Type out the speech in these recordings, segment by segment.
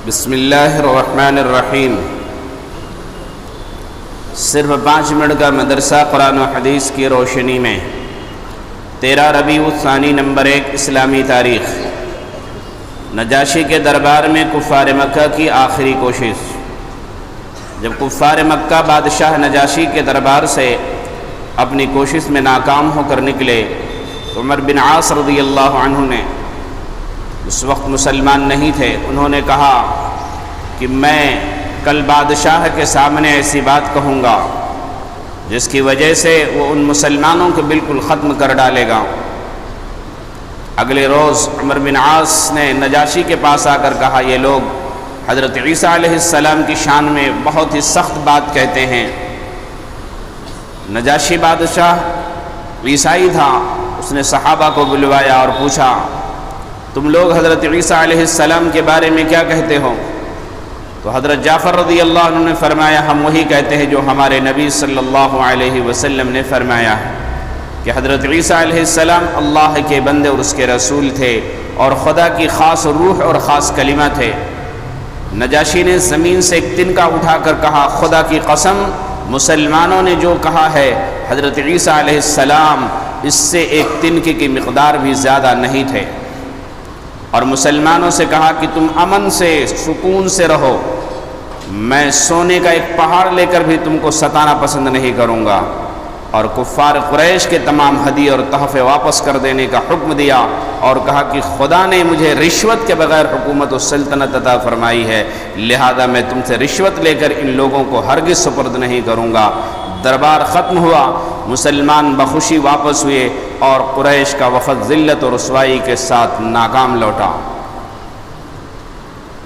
بسم اللہ الرحمن الرحیم۔ صرف 5 منٹ کا مدرسہ قرآن و حدیث کی روشنی میں 13 ربیع الثانی نمبر 1 اسلامی تاریخ۔ نجاشی کے دربار میں کفار مکہ کی آخری کوشش۔ جب کفار مکہ بادشاہ نجاشی کے دربار سے اپنی کوشش میں ناکام ہو کر نکلے تو عمر بن عاص رضی اللہ عنہ نے، اس وقت مسلمان نہیں تھے، انہوں نے کہا کہ میں کل بادشاہ کے سامنے ایسی بات کہوں گا جس کی وجہ سے وہ ان مسلمانوں کو بالکل ختم کر ڈالے گا۔ اگلے روز عمر بن عاص نے نجاشی کے پاس آ کر کہا، یہ لوگ حضرت عیسیٰ علیہ السلام کی شان میں بہت ہی سخت بات کہتے ہیں۔ نجاشی بادشاہ عیسائی تھا، اس نے صحابہ کو بلوایا اور پوچھا، تم لوگ حضرت عیسیٰ علیہ السلام کے بارے میں کیا کہتے ہو؟ تو حضرت جعفر رضی اللہ عنہ نے فرمایا، ہم وہی کہتے ہیں جو ہمارے نبی صلی اللہ علیہ وسلم نے فرمایا ہے کہ حضرت عیسیٰ علیہ السلام اللہ کے بندے اور اس کے رسول تھے اور خدا کی خاص روح اور خاص کلمہ تھے۔ نجاشی نے زمین سے ایک تنکا اٹھا کر کہا، خدا کی قسم، مسلمانوں نے جو کہا ہے حضرت عیسیٰ علیہ السلام اس سے ایک تنکے کی مقدار بھی زیادہ نہیں تھے۔ اور مسلمانوں سے کہا کہ تم امن سے سکون سے رہو، میں سونے کا ایک پہاڑ لے کر بھی تم کو ستانا پسند نہیں کروں گا۔ اور کفار قریش کے تمام ہدیے اور تحفے واپس کر دینے کا حکم دیا اور کہا کہ خدا نے مجھے رشوت کے بغیر حکومت و سلطنت عطا فرمائی ہے، لہذا میں تم سے رشوت لے کر ان لوگوں کو ہرگز سپرد نہیں کروں گا۔ دربار ختم ہوا، مسلمان بخوشی واپس ہوئے اور قریش کا وفد ذلت و رسوائی کے ساتھ ناکام لوٹا۔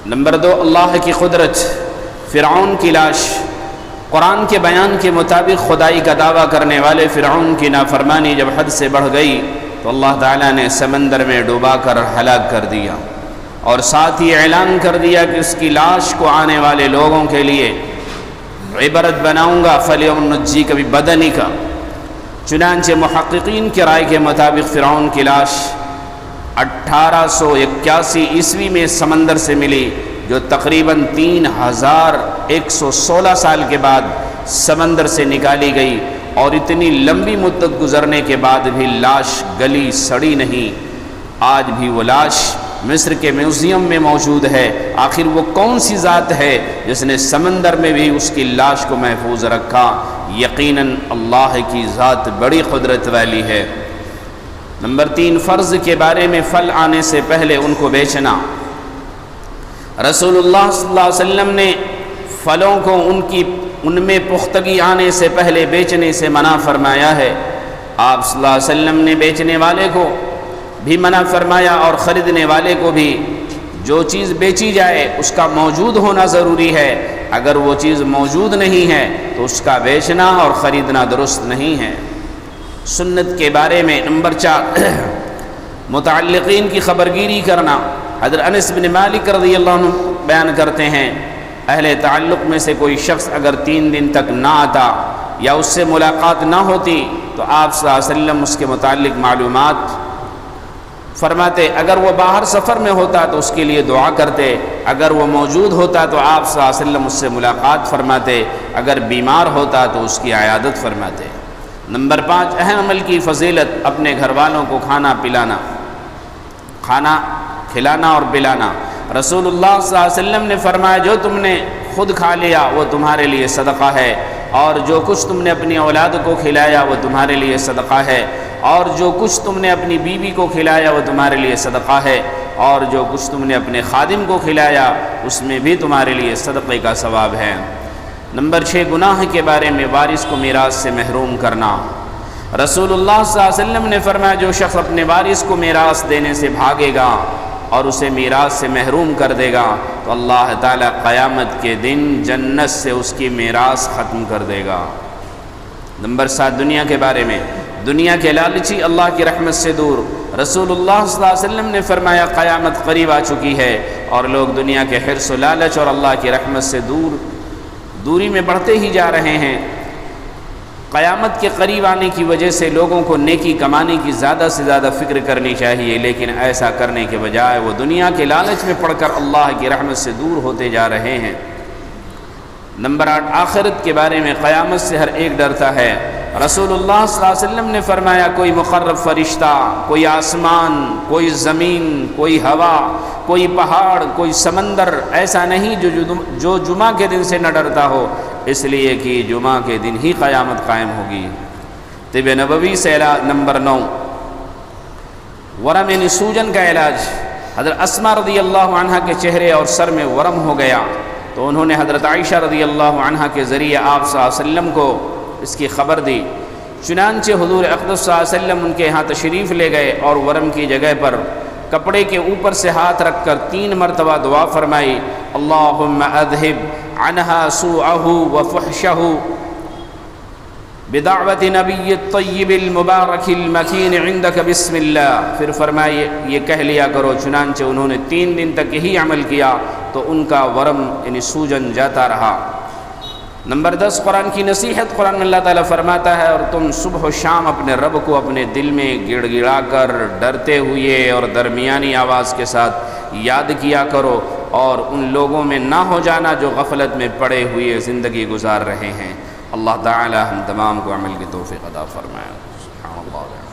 نمبر 2، اللہ کی قدرت۔ فرعون کی لاش۔ قرآن کے بیان کے مطابق خدائی کا دعویٰ کرنے والے فرعون کی نافرمانی جب حد سے بڑھ گئی تو اللہ تعالیٰ نے سمندر میں ڈوبا کر ہلاک کر دیا اور ساتھ ہی اعلان کر دیا کہ اس کی لاش کو آنے والے لوگوں کے لیے عبرت بناؤں گا، فَالْيَوْمَ نُنَجِّيكَ بِبَدَنِكَ۔ چنانچہ محققین کی رائے کے مطابق فرعون کی لاش 1881 عیسوی میں سمندر سے ملی، جو تقریباً 3116 سال کے بعد سمندر سے نکالی گئی، اور اتنی لمبی مدت گزرنے کے بعد بھی لاش گلی سڑی نہیں۔ آج بھی وہ لاش مصر کے میوزیم میں موجود ہے۔ آخر وہ کون سی ذات ہے جس نے سمندر میں بھی اس کی لاش کو محفوظ رکھا؟ یقیناً اللہ کی ذات بڑی قدرت والی ہے۔ نمبر 3، فرض کے بارے میں پھل آنے سے پہلے ان کو بیچنا۔ رسول اللہ صلی اللہ علیہ وسلم نے پھلوں کو ان میں پختگی آنے سے پہلے بیچنے سے منع فرمایا ہے۔ آپ صلی اللہ علیہ وسلم نے بیچنے والے کو بھی منع فرمایا اور خریدنے والے کو بھی۔ جو چیز بیچی جائے اس کا موجود ہونا ضروری ہے، اگر وہ چیز موجود نہیں ہے تو اس کا بیچنا اور خریدنا درست نہیں ہے۔ سنت کے بارے میں نمبر 4، متعلقین کی خبرگیری کرنا۔ حضرت انس بن مالک رضی اللہ عنہ بیان کرتے ہیں، اہل تعلق میں سے کوئی شخص اگر 3 دن تک نہ آتا یا اس سے ملاقات نہ ہوتی تو آپ صلی اللہ علیہ وسلم اس کے متعلق معلومات فرماتے۔ اگر وہ باہر سفر میں ہوتا تو اس کے لیے دعا کرتے، اگر وہ موجود ہوتا تو آپ صلی اللہ علیہ وسلم اس سے ملاقات فرماتے، اگر بیمار ہوتا تو اس کی عیادت فرماتے۔ نمبر 5، اہم عمل کی فضیلت، اپنے گھر والوں کو کھانا کھلانا اور پلانا۔ رسول اللہ صلی اللہ علیہ وسلم نے فرمایا، جو تم نے خود کھا لیا وہ تمہارے لیے صدقہ ہے، اور جو کچھ تم نے اپنی اولاد کو کھلایا وہ تمہارے لیے صدقہ ہے، اور جو کچھ تم نے اپنی بیوی کو کھلایا وہ تمہارے لیے صدقہ ہے، اور جو کچھ تم نے اپنے خادم کو کھلایا اس میں بھی تمہارے لیے صدقے کا ثواب ہے۔ نمبر 6، گناہ کے بارے میں وارث کو میراث سے محروم کرنا۔ رسول اللہ صلی اللہ علیہ وسلم نے فرمایا، جو شخص اپنے وارث کو میراث دینے سے بھاگے گا اور اسے میراث سے محروم کر دے گا تو اللہ تعالیٰ قیامت کے دن جنت سے اس کی میراث ختم کر دے گا۔ نمبر 7، دنیا کے بارے میں۔ دنیا کے لالچی اللہ کی رحمت سے دور۔ رسول اللہ صلی اللہ علیہ وسلم نے فرمایا، قیامت قریب آ چکی ہے اور لوگ دنیا کے حرص و لالچ اور اللہ کی رحمت سے دوری میں بڑھتے ہی جا رہے ہیں۔ قیامت کے قریب آنے کی وجہ سے لوگوں کو نیکی کمانے کی زیادہ سے زیادہ فکر کرنی چاہیے، لیکن ایسا کرنے کے بجائے وہ دنیا کے لالچ میں پڑ کر اللہ کی رحمت سے دور ہوتے جا رہے ہیں۔ نمبر 8، آخرت کے بارے میں قیامت سے ہر ایک ڈرتا ہے۔ رسول اللہ صلی اللہ علیہ وسلم نے فرمایا، کوئی مقرب فرشتہ، کوئی آسمان، کوئی زمین، کوئی ہوا، کوئی پہاڑ، کوئی سمندر ایسا نہیں جو جمعہ کے دن سے نہ ڈرتا ہو، اس لیے کہ جمعہ کے دن ہی قیامت قائم ہوگی۔ طب نبوی سے علاج نمبر 9، ورم یعنی سوجن کا علاج۔ حضرت اسماء رضی اللہ عنہ کے چہرے اور سر میں ورم ہو گیا تو انہوں نے حضرت عائشہ رضی اللہ عنہ کے ذریعے آپ صلی اللہ علیہ وسلم کو اس کی خبر دی۔ چنانچہ حضور اقدس صلی اللہ علیہ وسلم ان کے ہاں تشریف لے گئے اور ورم کی جگہ پر کپڑے کے اوپر سے ہاتھ رکھ کر 3 مرتبہ دعا فرمائی، اللہم اذہب عنہا سوءہ وفحشہ بدعوت نبی الطیب المبارک المکین عندک بسم اللہ۔ پھر فرمائے یہ کہہ لیا کرو۔ چنانچہ انہوں نے 3 دن تک یہی عمل کیا تو ان کا ورم یعنی سوجن جاتا رہا۔ نمبر 10، قرآن کی نصیحت۔ قرآن میں اللہ تعالیٰ فرماتا ہے، اور تم صبح و شام اپنے رب کو اپنے دل میں گڑ گڑا کر ڈرتے ہوئے اور درمیانی آواز کے ساتھ یاد کیا کرو، اور ان لوگوں میں نہ ہو جانا جو غفلت میں پڑے ہوئے زندگی گزار رہے ہیں۔ اللہ تعالیٰ ہم تمام کو عمل کی توفیق عطا فرمائے۔ سبحان اللہ۔